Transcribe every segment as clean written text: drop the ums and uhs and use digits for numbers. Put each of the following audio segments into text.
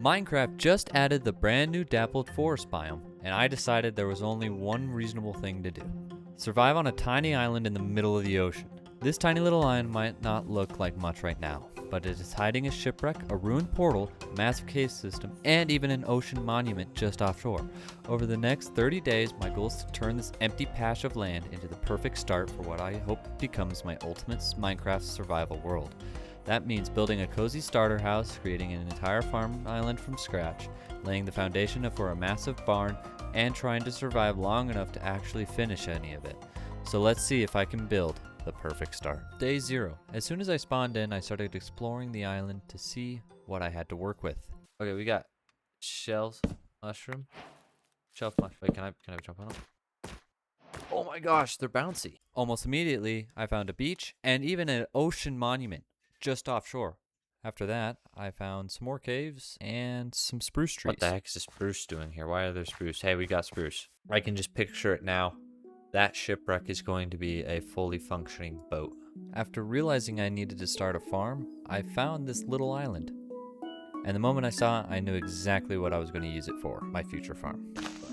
Minecraft just added the brand new Dappled Forest biome, and I decided there was only one reasonable thing to do. Survive on a tiny island in the middle of the ocean. This tiny little island might not look like much right now, but it is hiding a shipwreck, a ruined portal, a massive cave system, and even an ocean monument just offshore. Over the next 30 days, my goal is to turn this empty patch of land into the perfect start for what I hope becomes my ultimate Minecraft survival world. That means building a cozy starter house, creating an entire farm island from scratch, laying the foundation for a massive barn, and trying to survive long enough to actually finish any of it. So let's see if I can build the perfect start. Day 0. As soon as I spawned in, I started exploring the island to see what I had to work with. Okay, we got shells, mushroom, shelf mushroom. Wait, can I jump on them? Oh my gosh, they're bouncy. Almost immediately, I found a beach and even an ocean monument just offshore. After that, I found some more caves and some spruce trees. What the heck is the spruce doing here? Why are there spruce? Hey, we got spruce. I can just picture it now. That shipwreck is going to be a fully functioning boat. After realizing I needed to start a farm, I found this little island. And the moment I saw it, I knew exactly what I was going to use it for, my future farm.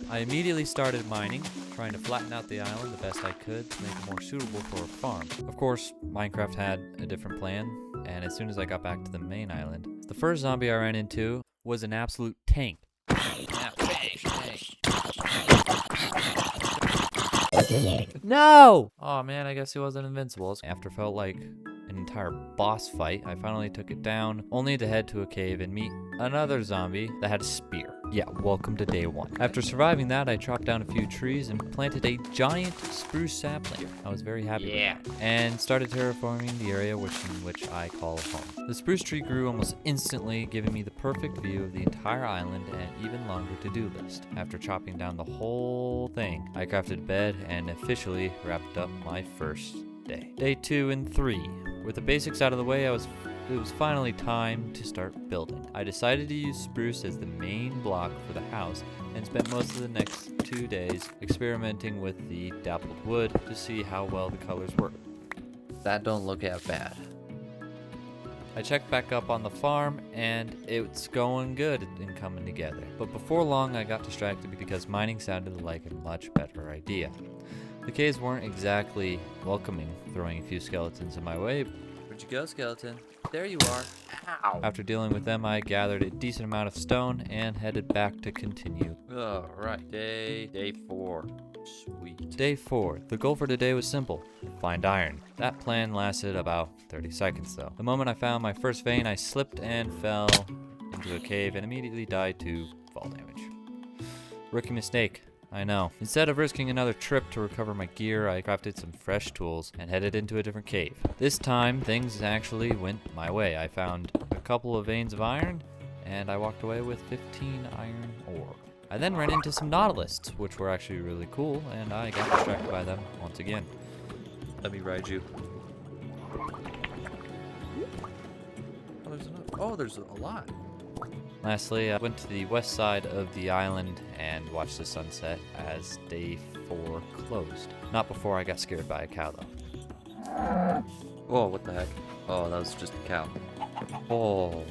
I immediately started mining, trying to flatten out the island the best I could to make it more suitable for a farm. Of course, Minecraft had a different plan, and as soon as I got back to the main island, the first zombie I ran into was an absolute tank. No! Oh man, I guess he wasn't invincible. After felt like an entire boss fight, I finally took it down, only to head to a cave and meet another zombie that had a spear. Yeah, welcome to day 1. After surviving that, I chopped down a few trees and planted a giant spruce sapling. I was very happy with that. And started terraforming the area in which I call home. The spruce tree grew almost instantly, giving me the perfect view of the entire island and even longer to-do list. After chopping down the whole thing, I crafted a bed and officially wrapped up my first day. Day 2 and 3. With the basics out of the way, it was finally time to start building. I decided to use spruce as the main block for the house and spent most of the next 2 days experimenting with the dappled wood to see how well the colors work. That don't look that bad. I checked back up on the farm and it's going good and coming together. But before long I got distracted because mining sounded like a much better idea. The caves weren't exactly welcoming, throwing a few skeletons in my way. Where'd you go, skeleton? There you are. Ow. After dealing with them, I gathered a decent amount of stone and headed back to continue. Alright, day 4. Sweet. Day 4. The goal for today was simple. Find iron. That plan lasted about 30 seconds though. The moment I found my first vein, I slipped and fell into a cave and immediately died to fall damage. Rookie mistake. I know. Instead of risking another trip to recover my gear, I crafted some fresh tools and headed into a different cave. This time, things actually went my way. I found a couple of veins of iron, and I walked away with 15 iron ore. I then ran into some nautiluses, which were actually really cool, and I got distracted by them once again. Let me ride you. There's a lot. Lastly, I went to the west side of the island and watched the sunset as day 4 closed. Not before I got scared by a cow, though. Oh, what the heck? Oh, that was just a cow. Oh.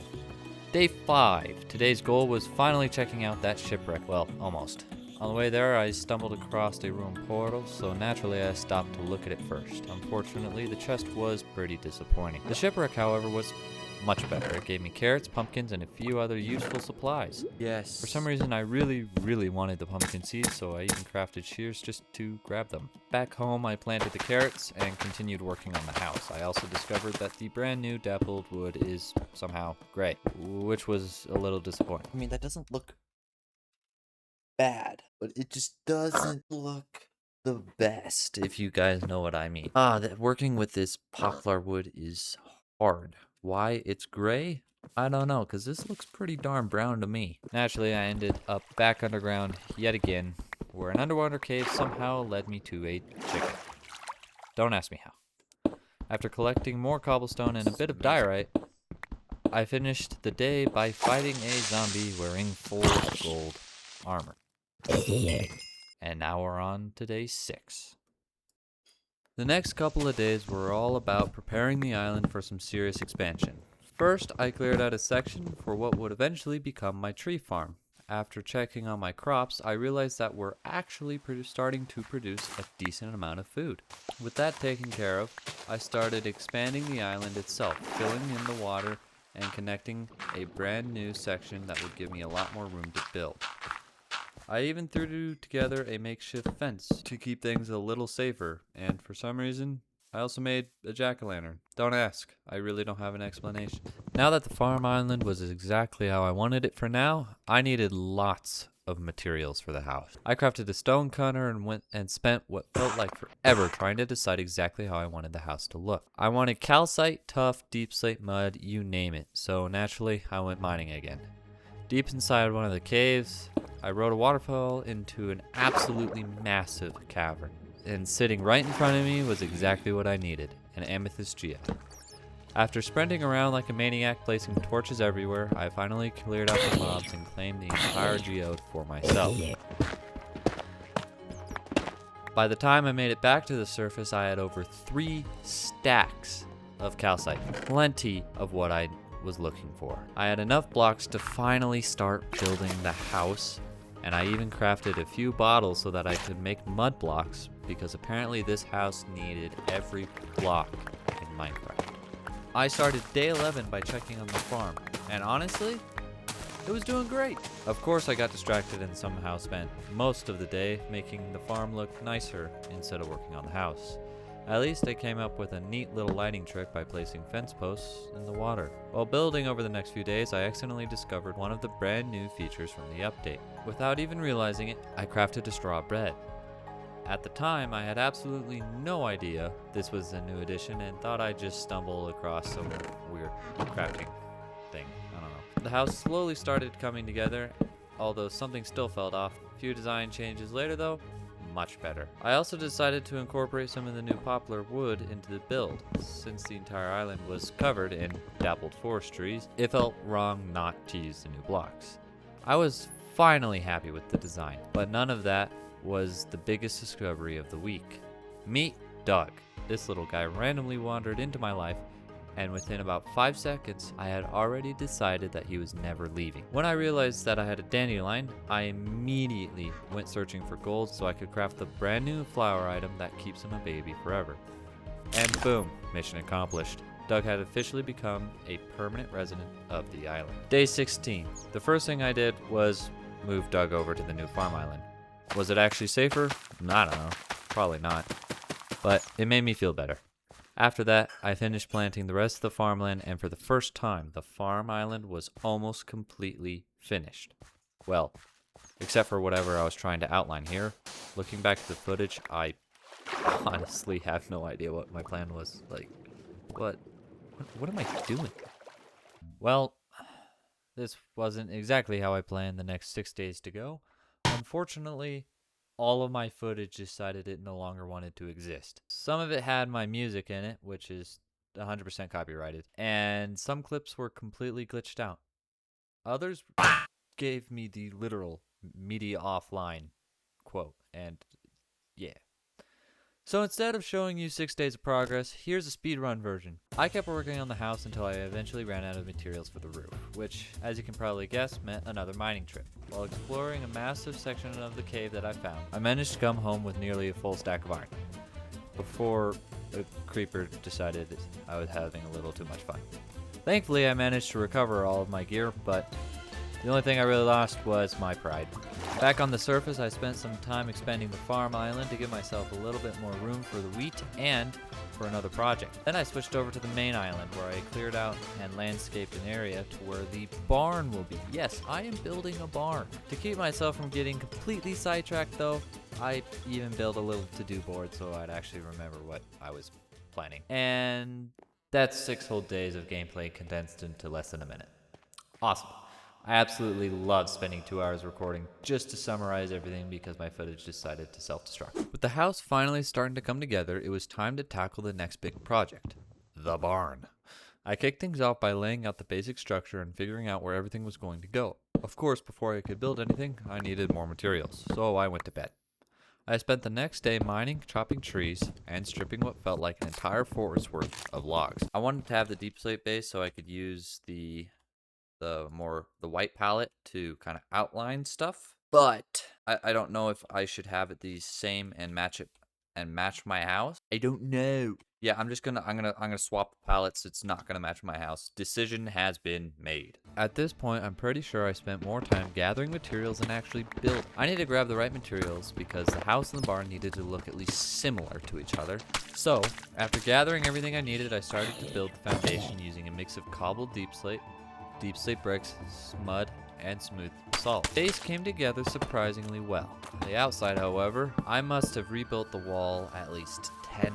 Day 5. Today's goal was finally checking out that shipwreck. Well, almost. On the way there, I stumbled across a ruined portal, so naturally I stopped to look at it first. Unfortunately, the chest was pretty disappointing. The shipwreck, however, was much better. It gave me carrots, pumpkins, and a few other useful supplies. Yes. For some reason, I really wanted the pumpkin seeds, so I even crafted shears just to grab them. Back home, I planted the carrots and continued working on the house. I also discovered that the brand new dappled wood is somehow gray, which was a little disappointing. I mean, that doesn't look bad, but it just doesn't look the best, if you guys know what I mean. Working with this poplar wood is hard. Why it's gray? I don't know, because this looks pretty darn brown to me. Naturally, I ended up back underground yet again, where an underwater cave somehow led me to a chicken. Don't ask me how. After collecting more cobblestone and a bit of diorite, I finished the day by fighting a zombie wearing full gold armor. And now we're on to day 6. The next couple of days were all about preparing the island for some serious expansion. First, I cleared out a section for what would eventually become my tree farm. After checking on my crops, I realized that we're actually starting to produce a decent amount of food. With that taken care of, I started expanding the island itself, filling in the water and connecting a brand new section that would give me a lot more room to build. I even threw together a makeshift fence to keep things a little safer, and for some reason, I also made a jack-o'-lantern. Don't ask, I really don't have an explanation. Now that the farm island was exactly how I wanted it for now, I needed lots of materials for the house. I crafted a stone cutter and went and spent what felt like forever trying to decide exactly how I wanted the house to look. I wanted calcite, tuff, deep slate mud, you name it, so naturally I went mining again. Deep inside one of the caves, I rode a waterfall into an absolutely massive cavern. And sitting right in front of me was exactly what I needed, an amethyst geode. After sprinting around like a maniac placing torches everywhere, I finally cleared out the mobs and claimed the entire geode for myself. By the time I made it back to the surface, I had over 3 stacks of calcite, plenty of what I was looking for. I had enough blocks to finally start building the house, and I even crafted a few bottles so that I could make mud blocks, because apparently this house needed every block in Minecraft. I started day 11 by checking on the farm, and honestly, it was doing great. Of course, I got distracted and somehow spent most of the day making the farm look nicer instead of working on the house. At least I came up with a neat little lighting trick by placing fence posts in the water. While building over the next few days, I accidentally discovered one of the brand new features from the update. Without even realizing it, I crafted a straw bed. At the time, I had absolutely no idea this was a new addition and thought I'd just stumble across some weird crafting thing. I don't know. The house slowly started coming together, although something still felt off. A few design changes later though, much better. I also decided to incorporate some of the new poplar wood into the build. Since the entire island was covered in Dappled Forest trees, it felt wrong not to use the new blocks. I was finally happy with the design, but none of that was the biggest discovery of the week. Meet Doug. This little guy randomly wandered into my life, and within about 5 seconds, I had already decided that he was never leaving. When I realized that I had a dandelion, I immediately went searching for gold so I could craft the brand new flower item that keeps him a baby forever. And boom, mission accomplished. Doug had officially become a permanent resident of the island. Day 16. The first thing I did was move Doug over to the new farm island. Was it actually safer? I don't know. Probably not. But it made me feel better. After that, I finished planting the rest of the farmland, and for the first time, the farm island was almost completely finished. Well, except for whatever I was trying to outline here. Looking back at the footage, I honestly have no idea what my plan was. Like, what am I doing? Well, this wasn't exactly how I planned the next 6 days to go. Unfortunately, all of my footage decided it no longer wanted to exist. Some of it had my music in it, which is 100% copyrighted, and some clips were completely glitched out. Others gave me the literal media offline quote, and yeah. So instead of showing you 6 days of progress, here's a speedrun version. I kept working on the house until I eventually ran out of materials for the roof, which, as you can probably guess, meant another mining trip. While exploring a massive section of the cave that I found, I managed to come home with nearly a full stack of iron, before a creeper decided I was having a little too much fun. Thankfully, I managed to recover all of my gear, but the only thing I really lost was my pride. Back on the surface, I spent some time expanding the farm island to give myself a little bit more room for the wheat and for another project. Then I switched over to the main island where I cleared out and landscaped an area to where the barn will be. Yes, I am building a barn. To keep myself from getting completely sidetracked though, I even built a little to-do board so I'd actually remember what I was planning. And that's 6 whole days of gameplay condensed into less than a minute. Awesome. I absolutely love spending 2 hours recording just to summarize everything because my footage decided to self-destruct. With the house finally starting to come together, it was time to tackle the next big project, the barn. I kicked things off by laying out the basic structure and figuring out where everything was going to go. Of course, before I could build anything, I needed more materials, so I went to bed. I spent the next day mining, chopping trees, and stripping what felt like an entire forest worth of logs. I wanted to have the deep slate base so I could use the white palette to kind of outline stuff. But I don't know if I should have it the same and match it and match my house. I don't know. Yeah, I'm gonna swap the palettes. It's not gonna match my house. Decision has been made. At this point, I'm pretty sure I spent more time gathering materials than actually building. I need to grab the right materials because the house and the barn needed to look at least similar to each other. So, after gathering everything I needed, I started to build the foundation using a mix of cobbled deep slate bricks, mud, and smooth salt. Base came together surprisingly well. On the outside, however, I must have rebuilt the wall at least 10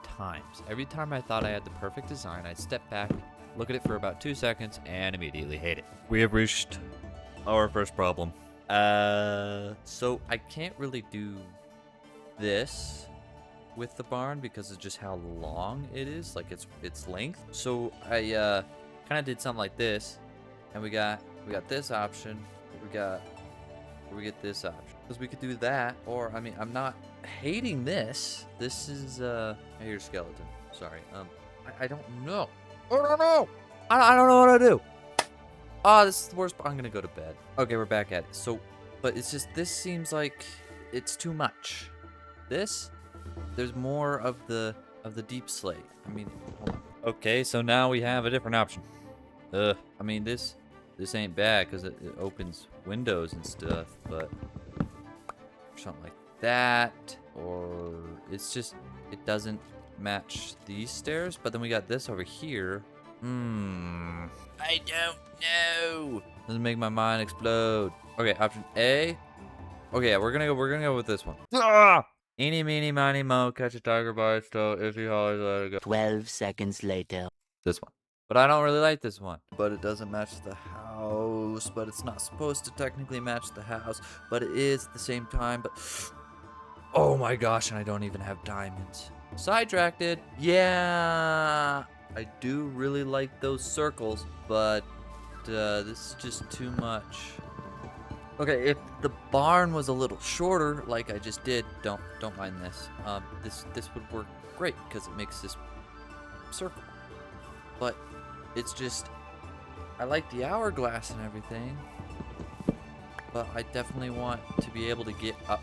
times. Every time I thought I had the perfect design, I'd step back, look at it for about 2 seconds, and immediately hate it. We have reached our first problem. So I can't really do this with the barn because of just how long it is, like its length. So I kind of did something like this, and we got this option. We get this option because we could do that, or I mean, I'm not hating this. This is I hear skeleton. Sorry. I don't know. I don't know. I don't know what to do. Oh, this is the worst. I'm gonna go to bed. Okay, we're back at it. So, but it's just this seems like it's too much. There's more of the deep slate. I mean, hold on. Okay, so now we have a different option. I mean, this ain't bad because it opens windows and stuff, but something like that, or it's just, it doesn't match these stairs, but then we got this over here. I don't know. Doesn't make my mind explode. Okay, option A. Okay, we're gonna go with this one. Eeny, meeny, miny, mo, catch a tiger by its toe. If he hollers, let it go. 12 seconds later. This one. But I don't really like this one. But it doesn't match the house. But it's not supposed to technically match the house. But it is at the same time. But oh my gosh, and I don't even have diamonds. Sidetracked it. Yeah, I do really like those circles, but this is just too much. Okay, if the barn was a little shorter, like I just did, don't mind this. This would work great because it makes this circle. But it's just, I like the hourglass and everything, but I definitely want to be able to get up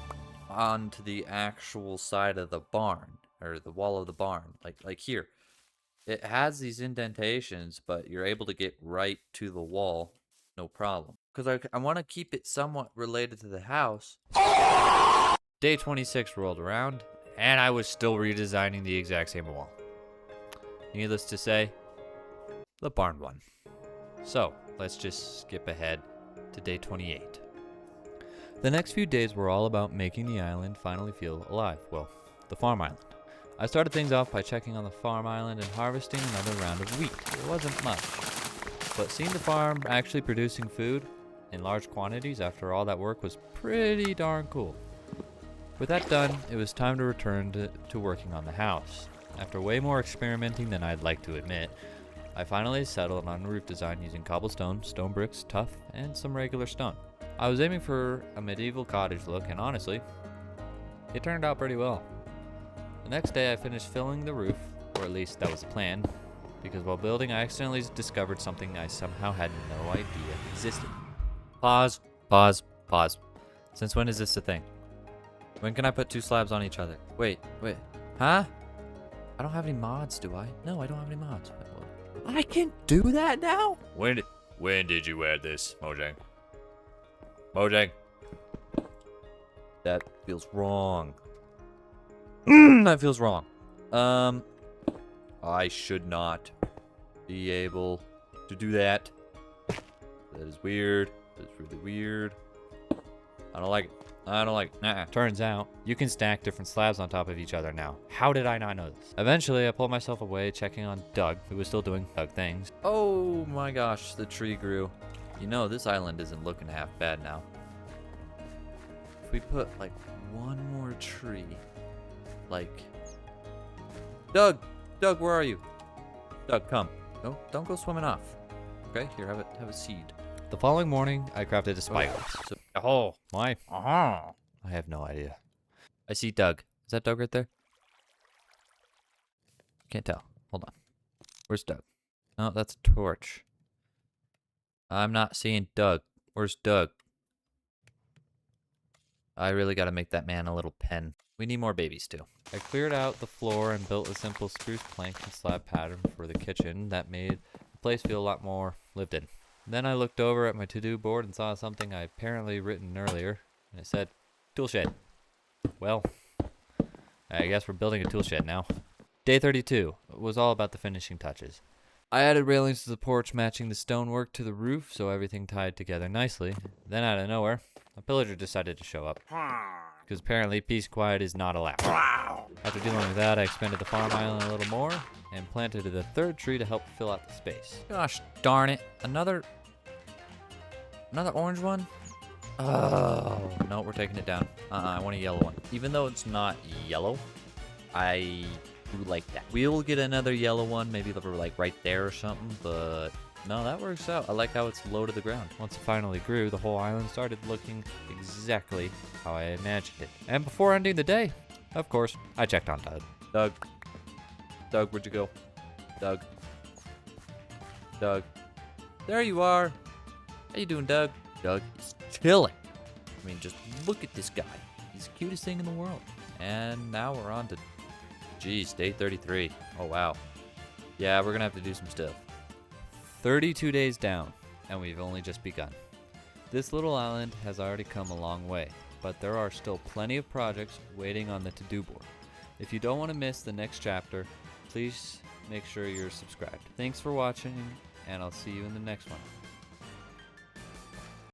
onto the actual side of the barn, or the wall of the barn, like here. It has these indentations, but you're able to get right to the wall, no problem. Because I want to keep it somewhat related to the house. Day 26 rolled around, and I was still redesigning the exact same wall. Needless to say, the barn won. So, let's just skip ahead to day 28. The next few days were all about making the island finally feel alive. Well, the farm island. I started things off by checking on the farm island and harvesting another round of wheat. It wasn't much, but seeing the farm actually producing food in large quantities after all that work was pretty darn cool. With that done, it was time to return to working on the house. After way more experimenting than I'd like to admit, I finally settled on a roof design using cobblestone, stone bricks, tuff, and some regular stone. I was aiming for a medieval cottage look, and honestly, it turned out pretty well. The next day I finished filling the roof, or at least that was the plan, because while building I accidentally discovered something I somehow had no idea existed. Pause. Since when is this a thing? When can I put 2 slabs on each other? Wait. Huh? I don't have any mods, do I? No, I don't have any mods. I can do that now? When did you add this, Mojang? Mojang? That feels wrong. That feels wrong. I should not be able to do that. That is weird. That's really weird. I don't like it. Turns out, you can stack different slabs on top of each other now. How did I not know this? Eventually, I pulled myself away, checking on Doug, who was still doing Doug things. Oh my gosh, the tree grew. You know, this island isn't looking half bad now. If we put, like, one more tree, like... Doug, where are you? Doug, come. No, don't go swimming off. Okay, here, have a seed. The following morning, I crafted a spike. So, oh, why? I have no idea. I see Doug. Is that Doug right there? Can't tell. Hold on. Where's Doug? No, that's a torch. I'm not seeing Doug. Where's Doug? I really gotta make that man a little pen. We need more babies too. I cleared out the floor and built a simple spruce plank and slab pattern for the kitchen that made the place feel a lot more lived in. Then I looked over at my to-do board and saw something I apparently written earlier, and it said, tool shed. Well, I guess we're building a tool shed now. Day 32 was all about the finishing touches. I added railings to the porch matching the stonework to the roof so everything tied together nicely. Then out of nowhere, a pillager decided to show up. Because apparently peace and quiet is not allowed. After dealing with that, I expanded the farm island a little more and planted the third tree to help fill out the space. Gosh darn it. Another orange one? Oh, no, we're taking it down. I want a yellow one. Even though it's not yellow, I do like that. We'll get another yellow one, maybe like right there or something, but no, that works out. I like how it's low to the ground. Once it finally grew, the whole island started looking exactly how I imagined it. And before ending the day, of course, I checked on Doug. Doug, where'd you go? Doug. There you are. How you doing, Doug? Doug is chilling. I mean, just look at this guy. He's the cutest thing in the world. And now we're on to, geez, day 33. Oh, wow. Yeah, we're gonna have to do some stuff. 32 days down, and we've only just begun. This little island has already come a long way, but there are still plenty of projects waiting on the to-do board. If you don't want to miss the next chapter, please make sure you're subscribed. Thanks for watching, and I'll see you in the next one.